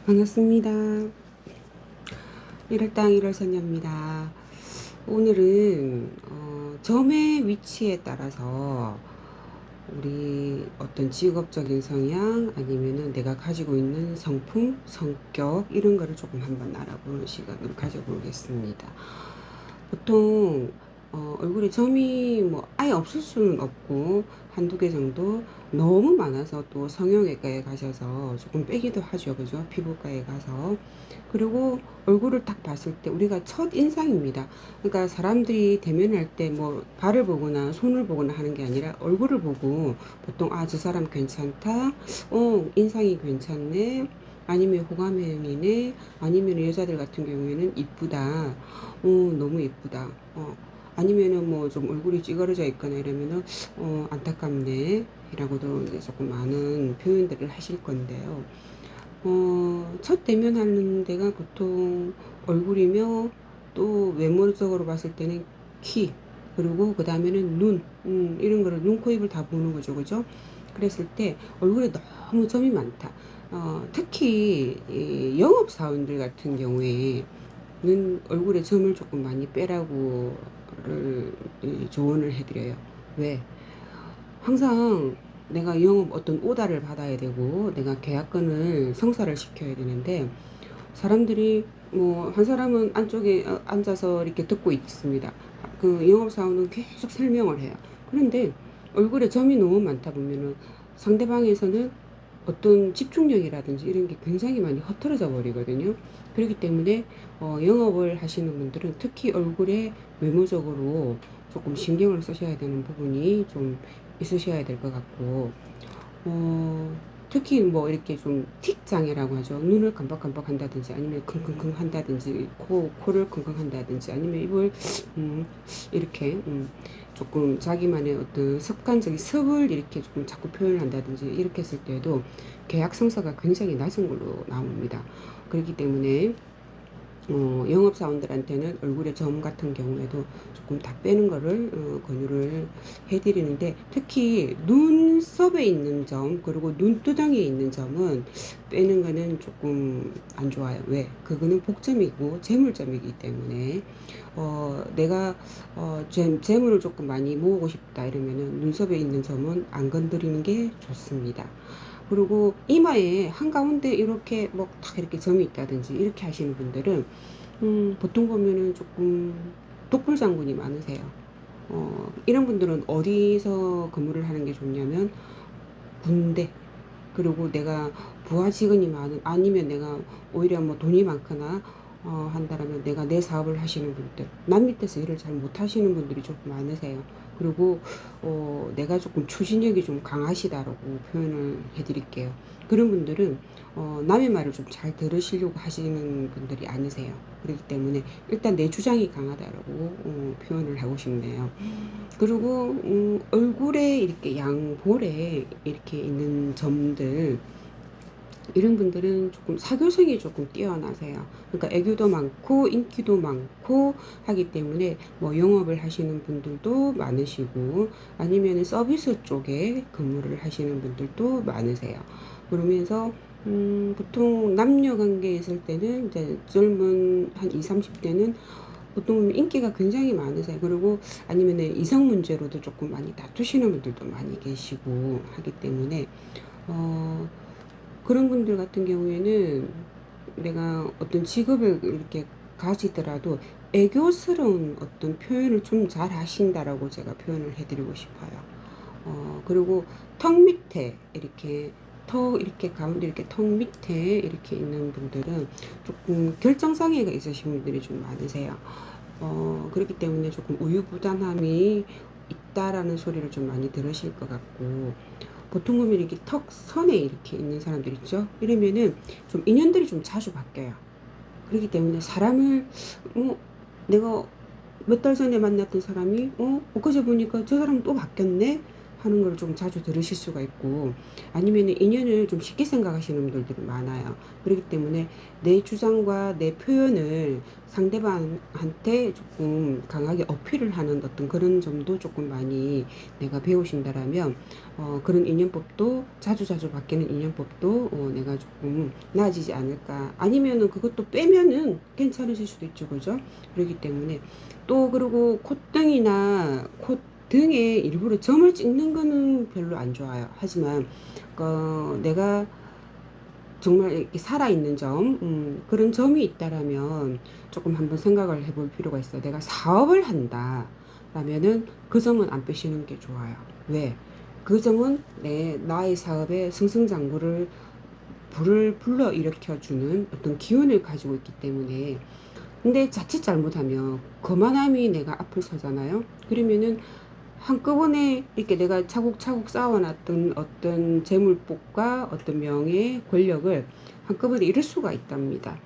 반갑습니다. 1월당 1월선녀입니다. 오늘은 점의 위치에 따라서 우리 어떤 직업적인 성향 아니면은 내가 가지고 있는 성품, 성격 이런 거를 조금 한번 알아보는 시간을 가져보겠습니다. 보통 얼굴에 점이 뭐 아예 없을 수는 없고 한두 개 정도 너무 많아서 또 성형외과에 가셔서 조금 빼기도 하죠. 그죠? 피부과에 가서. 그리고 얼굴을 딱 봤을 때 우리가 첫 인상입니다. 그러니까 사람들이 대면할 때 뭐 발을 보거나 손을 보거나 하는 게 아니라 얼굴을 보고 보통 아, 저 사람 괜찮다. 인상이 괜찮네. 아니면 호감형이네. 아니면 여자들 같은 경우에는 이쁘다. 너무 예쁘다. 아니면은 뭐 좀 얼굴이 찌그러져 있거나 이러면은 안타깝네. 이라고도 이제 조금 많은 표현들을 하실 건데요. 첫 대면하는 데가 보통 얼굴이며 또 외모적으로 봤을 때는 키, 그리고 그 다음에는 눈, 이런 거를 눈, 코, 입을 다 보는 거죠. 그죠? 그랬을 때 얼굴에 너무 점이 많다. 특히 이 영업사원들 같은 경우에 는 얼굴에 점을 조금 많이 빼라고를 조언을 해드려요. 왜? 항상 내가 영업 어떤 오다를 받아야 되고 내가 계약건을 성사를 시켜야 되는데 사람들이 뭐 한 사람은 안쪽에 앉아서 이렇게 듣고 있습니다. 그 영업사원은 계속 설명을 해요. 그런데 얼굴에 점이 너무 많다 보면은 상대방에서는 어떤 집중력이라든지 이런 게 굉장히 많이 흐트러져 버리거든요. 그렇기 때문에 영업을 하시는 분들은 특히 얼굴에 외모적으로 조금 신경을 쓰셔야 되는 부분이 좀 있으셔야 될 것 같고, 특히 뭐 이렇게 좀 틱 장애라고 하죠. 눈을 깜빡깜빡 한다든지 아니면 킁킁킁 한다든지 코를 킁킁 한다든지 아니면 입을 이렇게 조금 자기만의 어떤 습관적인 습을 이렇게 조금 자꾸 표현을 한다든지 이렇게 했을 때도 계약 성사가 굉장히 낮은 걸로 나옵니다. 그렇기 때문에 영업사원들한테는 얼굴에 점 같은 경우에도 조금 다 빼는 거를 권유를 해드리는데 특히 눈썹에 있는 점 그리고 눈두덩이에 있는 점은 빼는 거는 조금 안 좋아요. 왜? 그거는 복점이고 재물점이기 때문에 내가 재물을 조금 많이 모으고 싶다 이러면은 눈썹에 있는 점은 안 건드리는 게 좋습니다. 그리고 이마에 한가운데 이렇게 뭐 딱 이렇게 점이 있다든지 이렇게 하시는 분들은 보통 보면은 조금 독불장군이 많으세요. 이런 분들은 어디서 근무를 하는 게 좋냐면 군대, 그리고 내가 부하 직원이 많은 아니면 내가 오히려 뭐 돈이 많거나 한다라면 내가 내 사업을 하시는 분들, 남 밑에서 일을 잘 못하시는 분들이 조금 많으세요. 그리고 내가 조금 추진력이 좀 강하시다라고 표현을 해드릴게요. 그런 분들은 남의 말을 좀 잘 들으시려고 하시는 분들이 아니세요. 그렇기 때문에 일단 내 주장이 강하다라고 표현을 하고 싶네요. 그리고 얼굴에 이렇게 양볼에 이렇게 있는 점들, 이런 분들은 조금 사교성이 조금 뛰어나세요. 그러니까 애교도 많고 인기도 많고 하기 때문에 뭐 영업을 하시는 분들도 많으시고 아니면 서비스 쪽에 근무를 하시는 분들도 많으세요. 그러면서 보통 남녀 관계에 있을 때는 이제 젊은 한 20, 30대는 보통 인기가 굉장히 많으세요. 그리고 아니면 이성 문제로도 조금 많이 다투시는 분들도 많이 계시고 하기 때문에 어, 그런 분들 같은 경우에는 내가 어떤 직업을 이렇게 가지더라도 애교스러운 어떤 표현을 좀 잘 하신다라고 제가 표현을 해드리고 싶어요. 그리고 턱 밑에 이렇게 턱 이렇게 가운데 이렇게 턱 밑에 이렇게 있는 분들은 조금 결정장애가 있으신 분들이 좀 많으세요. 그렇기 때문에 조금 우유부단함이 있다라는 소리를 좀 많이 들으실 것 같고, 보통 보면 이렇게 턱 선에 이렇게 있는 사람들 있죠? 이러면은 좀 인연들이 좀 자주 바뀌어요. 그렇기 때문에 사람을, 내가 몇 달 전에 만났던 사람이, 엊그제 보니까 저 사람 또 바뀌었네? 하는 걸 좀 자주 들으실 수가 있고, 아니면 인연을 좀 쉽게 생각하시는 분들이 많아요. 그렇기 때문에 내 주장과 내 표현을 상대방한테 조금 강하게 어필을 하는 어떤 그런 점도 조금 많이 내가 배우신다라면, 그런 인연법도 자주자주 바뀌는 인연법도 내가 조금 나아지지 않을까. 아니면은 그것도 빼면은 괜찮으실 수도 있죠, 그죠? 그렇기 때문에 또, 그리고 콧등이나 콧등에 일부러 점을 찍는 거는 별로 안 좋아요. 하지만 내가 정말 이렇게 살아있는 점, 그런 점이 있다라면 조금 한번 생각을 해볼 필요가 있어요. 내가 사업을 한다 라면은 그 점은 안 빼시는 게 좋아요. 왜? 그 점은 나의 사업에 승승장구를 불을 불러 일으켜주는 어떤 기운을 가지고 있기 때문에. 근데 자칫 잘못하면 거만함이 내가 앞을 서잖아요. 그러면은 한꺼번에 이렇게 내가 차곡차곡 쌓아놨던 어떤 재물복과 어떤 명예, 권력을 한꺼번에 잃을 수가 있답니다.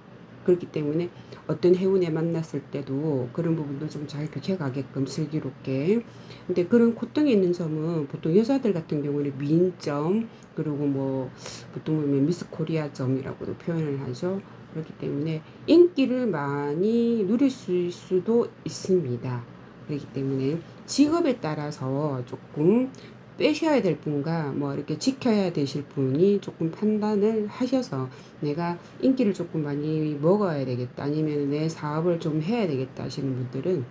그렇기 때문에 어떤 해운에 만났을 때도 그런 부분도 좀 잘 비켜가게끔 슬기롭게. 근데 그런 콧등에 있는 점은 보통 여자들 같은 경우는 미인점, 그리고 뭐 보통 보면 미스 코리아 점이라고도 표현을 하죠. 그렇기 때문에 인기를 많이 누릴 수도 있습니다. 그렇기 때문에 직업에 따라서 조금 빼셔야 될 분과 뭐 이렇게 지켜야 되실 분이 조금 판단을 하셔서, 내가 인기를 조금 많이 먹어야 되겠다, 아니면 내 사업을 좀 해야 되겠다 하시는 분들은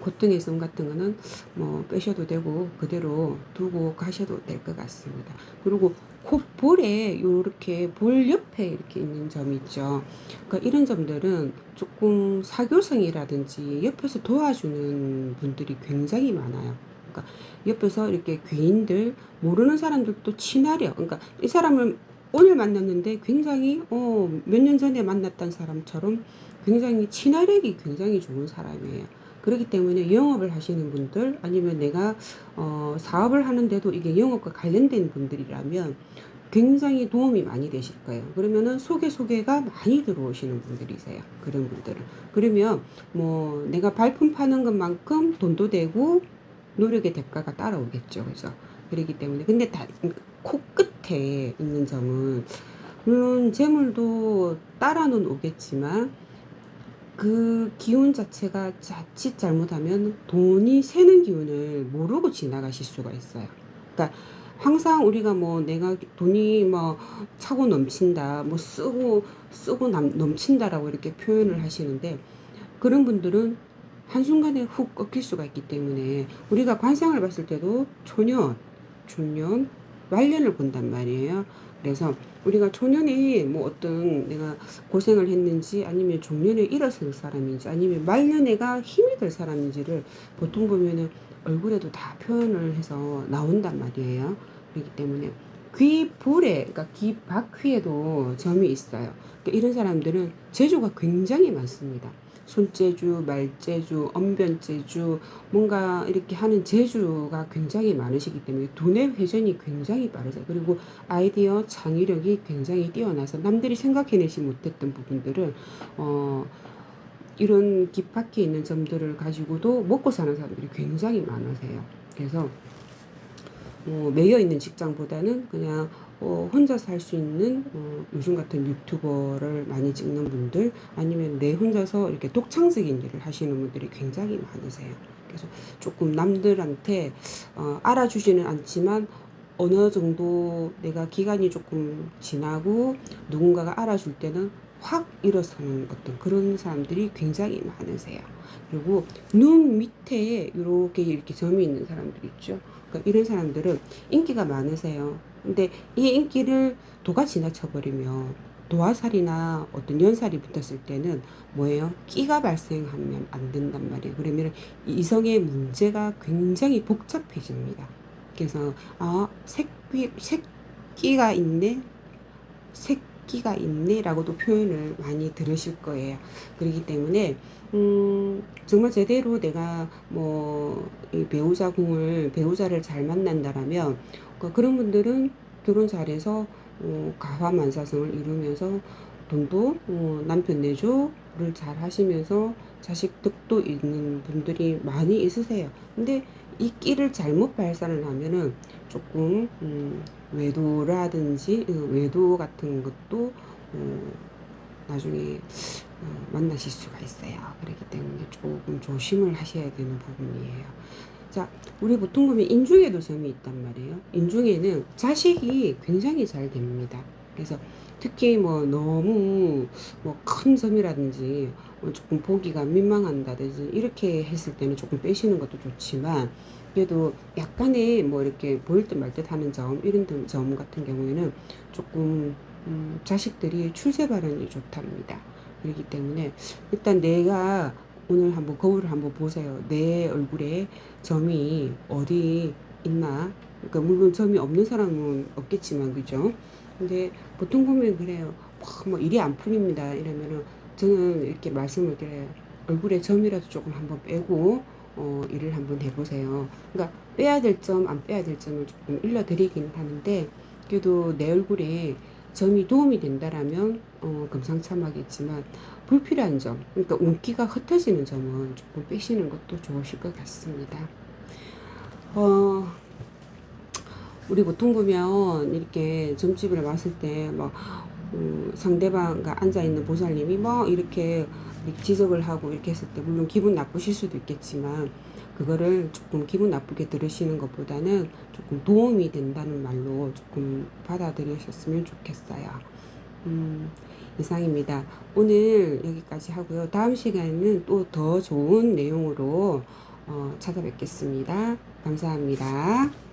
콧등의 점 같은 거는 뭐 빼셔도 되고 그대로 두고 가셔도 될 것 같습니다. 그리고 콧볼에 요렇게 볼 옆에 이렇게 있는 점이 있죠. 그러니까 이런 점들은 조금 사교성이라든지 옆에서 도와주는 분들이 굉장히 많아요. 그러니까 옆에서 이렇게 귀인들, 모르는 사람들도 친하려. 그러니까 이 사람을 오늘 만났는데 굉장히 몇 년 전에 만났던 사람처럼 굉장히 친화력이 굉장히 좋은 사람이에요. 그렇기 때문에 영업을 하시는 분들, 아니면 내가 사업을 하는데도 이게 영업과 관련된 분들이라면 굉장히 도움이 많이 되실 거예요. 그러면은 소개가 많이 들어오시는 분들이세요. 그런 분들은. 그러면 뭐 내가 발품 파는 것만큼 돈도 되고 노력의 대가가 따라오겠죠. 그죠? 그렇기 때문에. 근데 코끝에 있는 점은 물론 재물도 따라는 오겠지만 그 기운 자체가 자칫 잘못하면 돈이 새는 기운을 모르고 지나가실 수가 있어요. 그러니까 항상 우리가 뭐 내가 돈이 뭐 차고 넘친다, 뭐 쓰고 넘친다라고 이렇게 표현을 하시는데, 그런 분들은 한순간에 훅 꺾일 수가 있기 때문에 우리가 관상을 봤을 때도 초년, 중년, 말년을 본단 말이에요. 그래서 우리가 초년에 뭐 어떤 내가 고생을 했는지, 아니면 중년에 일어설 사람인지, 아니면 말년에가 힘이 될 사람인지를 보통 보면은 얼굴에도 다 표현을 해서 나온단 말이에요. 그렇기 때문에 귀볼에, 그러니까 귀 바퀴에도 점이 있어요. 그러니까 이런 사람들은 재주가 굉장히 많습니다. 손재주, 말재주, 언변재주, 뭔가 이렇게 하는 재주가 굉장히 많으시기 때문에 두뇌 회전이 굉장히 빠르세요. 그리고 아이디어 창의력이 굉장히 뛰어나서 남들이 생각해내지 못했던 부분들을 이런 깃바퀴에 있는 점들을 가지고도 먹고 사는 사람들이 굉장히 많으세요. 그래서 매여 있는 직장보다는 그냥 혼자서 할 수 있는 요즘 같은 유튜버를 많이 찍는 분들, 아니면 내 혼자서 이렇게 독창적인 일을 하시는 분들이 굉장히 많으세요. 그래서 조금 남들한테 알아주지는 않지만 어느 정도 내가 기간이 조금 지나고 누군가가 알아줄 때는 확 일어서는 어떤 그런 사람들이 굉장히 많으세요. 그리고 눈 밑에 이렇게 점이 있는 사람들 있죠. 그러니까 이런 사람들은 인기가 많으세요. 근데 이 인기를 도가 지나쳐버리면 도화살이나 어떤 연살이 붙었을 때는 뭐예요? 끼가 발생하면 안 된단 말이에요. 그러면 이성의 문제가 굉장히 복잡해집니다. 그래서 새끼가 있네, 새끼가 있네라고도 표현을 많이 들으실 거예요. 그렇기 때문에 정말 제대로 내가 이 배우자를 잘 만난다라면 그런 분들은 결혼 잘해서 가화만사성을 이루면서 돈도 남편 내조를 잘 하시면서 자식 덕도 있는 분들이 많이 있으세요. 근데 이 끼를 잘못 발산을 하면은 조금 외도라든지 외도 같은 것도 나중에 만나실 수가 있어요. 그렇기 때문에 조금 조심을 하셔야 되는 부분이에요. 자, 우리 보통 보면 인중에도 점이 있단 말이에요. 인중에는 자식이 굉장히 잘 됩니다. 그래서 특히 뭐 너무 뭐 큰 점이라든지 조금 보기가 민망한다든지 이렇게 했을 때는 조금 빼시는 것도 좋지만, 그래도 약간의 뭐 이렇게 보일 듯 말 듯 하는 점, 이런 점 같은 경우에는 조금 자식들이 출세 발현이 좋답니다. 그렇기 때문에 일단 내가 오늘 한번 거울을 한번 보세요. 내 얼굴에 점이 어디 있나? 그러니까 물론 점이 없는 사람은 없겠지만, 그죠? 근데 보통 보면 그래요. 뭐 일이 안 풀립니다. 이러면은 저는 이렇게 말씀을 드려요. 얼굴에 점이라도 조금 한번 빼고 일을 한번 해보세요. 그러니까 빼야 될 점, 안 빼야 될 점을 조금 일러드리긴 하는데, 그래도 내 얼굴에 점이 도움이 된다라면 금상첨화겠지만, 불필요한 점, 그러니까 운기가 흩어지는 점은 조금 빼시는 것도 좋으실 것 같습니다. 어, 우리 보통 보면 이렇게 점집을 왔을 때막 상대방과 앉아있는 보살님이 뭐 이렇게 지적을 하고 이렇게 했을 때 물론 기분 나쁘실 수도 있겠지만, 그거를 조금 기분 나쁘게 들으시는 것보다는 조금 도움이 된다는 말로 조금 받아들이셨으면 좋겠어요. 이상입니다. 오늘 여기까지 하고요. 다음 시간에는 또 더 좋은 내용으로 찾아뵙겠습니다. 감사합니다.